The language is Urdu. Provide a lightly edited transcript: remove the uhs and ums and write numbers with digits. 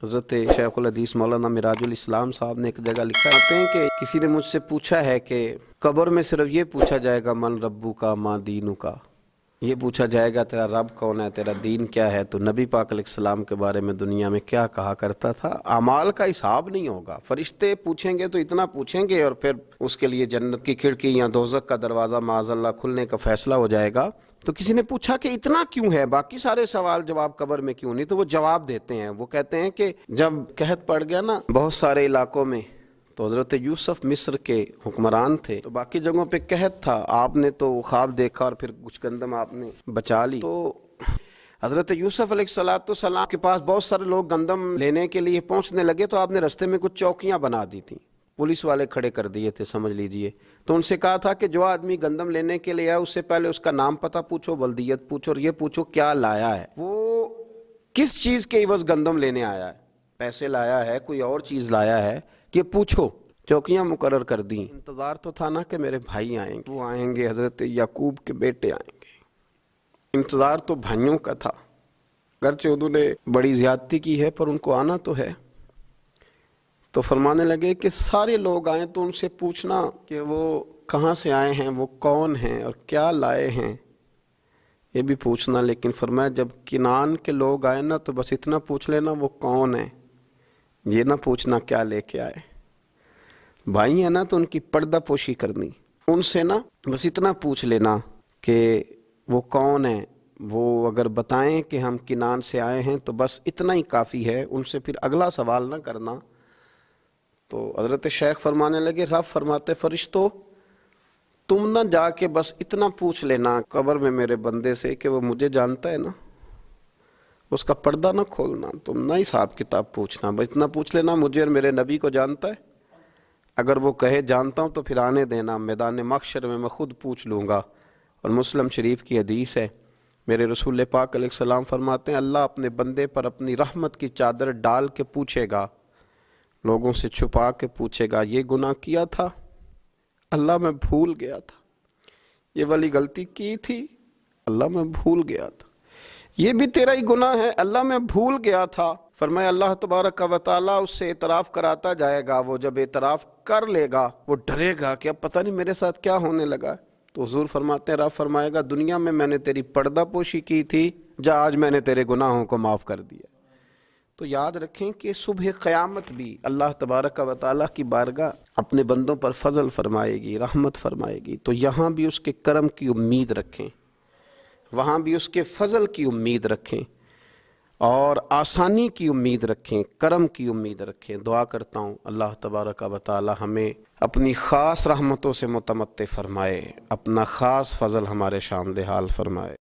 حضرت شیخ الحدیث مولانا مراج الاسلام صاحب نے ایک جگہ لکھا ہے کہ کسی نے مجھ سے پوچھا ہے کہ قبر میں صرف یہ پوچھا جائے گا من ربو کا ماں دینو کا، یہ پوچھا جائے گا تیرا رب کون ہے، تیرا دین کیا ہے، تو نبی پاک علیہ السلام کے بارے میں دنیا میں کیا کہا کرتا تھا۔ اعمال کا حساب نہیں ہوگا، فرشتے پوچھیں گے تو اتنا پوچھیں گے اور پھر اس کے لیے جنت کی کھڑکی یا دوزخ کا دروازہ معاذ اللہ کھلنے کا فیصلہ ہو جائے گا۔ تو کسی نے پوچھا کہ اتنا کیوں ہے، باقی سارے سوال جواب قبر میں کیوں نہیں؟ تو وہ جواب دیتے ہیں، وہ کہتے ہیں کہ جب قحط پڑ گیا نا بہت سارے علاقوں میں، تو حضرت یوسف مصر کے حکمران تھے، تو باقی جگہوں پہ قحط تھا، آپ نے تو خواب دیکھا اور پھر کچھ گندم آپ نے بچا لی۔ تو حضرت یوسف علیہ السلام کے پاس بہت سارے لوگ گندم لینے کے لیے پہنچنے لگے، تو آپ نے رستے میں کچھ چوکیاں بنا دی تھیں، پولیس والے کھڑے کر دیے تھے سمجھ لیجئے۔ تو ان سے کہا تھا کہ جو آدمی گندم لینے کے لیے آیا اس سے پہلے اس کا نام پتہ پوچھو، بلدیت پوچھو، اور یہ پوچھو کیا لایا ہے، وہ کس چیز کے عوض گندم لینے آیا ہے، پیسے لایا ہے، کوئی اور چیز لایا ہے، یہ پوچھو۔ چوکیاں مقرر کر دیں۔ انتظار تو تھا نا کہ میرے بھائی آئیں گے، وہ آئیں گے، حضرت یعقوب کے بیٹے آئیں گے۔ انتظار تو بھائیوں کا تھا، اگرچہ انہوں نے بڑی زیادتی کی ہے پر ان کو آنا تو ہے۔ تو فرمانے لگے کہ سارے لوگ آئیں تو ان سے پوچھنا کہ وہ کہاں سے آئے ہیں، وہ کون ہیں اور کیا لائے ہیں، یہ بھی پوچھنا۔ لیکن فرمایا جب کنعان کے لوگ آئے نا تو بس اتنا پوچھ لینا وہ کون ہیں، یہ نہ پوچھنا کیا لے کے آئے۔ بھائی ہیں نا تو ان کی پردہ پوشی کرنی، ان سے نا بس اتنا پوچھ لینا کہ وہ کون ہیں، وہ اگر بتائیں کہ ہم کنعان سے آئے ہیں تو بس اتنا ہی کافی ہے، ان سے پھر اگلا سوال نہ کرنا۔ تو حضرت شیخ فرمانے لگے، رب فرماتے فرشتو تم نہ جا کے بس اتنا پوچھ لینا قبر میں میرے بندے سے کہ وہ مجھے جانتا ہے نا، اس کا پردہ نہ کھولنا، تم نہ حساب کتاب پوچھنا، بس اتنا پوچھ لینا مجھے اور میرے نبی کو جانتا ہے، اگر وہ کہے جانتا ہوں تو پھر آنے دینا، میدان محشر میں خود پوچھ لوں گا۔ اور مسلم شریف کی حدیث ہے، میرے رسول پاک علیہ السلام فرماتے ہیں اللہ اپنے بندے پر اپنی رحمت کی چادر ڈال کے پوچھے گا، لوگوں سے چھپا کے پوچھے گا، یہ گناہ کیا تھا اللہ میں بھول گیا تھا، یہ والی غلطی کی تھی اللہ میں بھول گیا تھا، یہ بھی تیرا ہی گناہ ہے اللہ میں بھول گیا تھا۔ فرمایا اللہ تبارک و تعالیٰ اس سے اعتراف کراتا جائے گا، وہ جب اعتراف کر لے گا وہ ڈرے گا کہ اب پتہ نہیں میرے ساتھ کیا ہونے لگا۔ تو حضور فرماتے ہیں رب فرمائے گا دنیا میں نے تیری پردہ پوشی کی تھی، جا آج میں نے تیرے گناہوں کو معاف کر دیا۔ تو یاد رکھیں کہ صبح قیامت بھی اللہ تبارک و تعالیٰ کی بارگاہ اپنے بندوں پر فضل فرمائے گی، رحمت فرمائے گی، تو یہاں بھی اس کے کرم کی امید رکھیں، وہاں بھی اس کے فضل کی امید رکھیں اور آسانی کی امید رکھیں، کرم کی امید رکھیں۔ دعا کرتا ہوں اللہ تبارک و تعالی ہمیں اپنی خاص رحمتوں سے متمتع فرمائے، اپنا خاص فضل ہمارے شامل حال فرمائے۔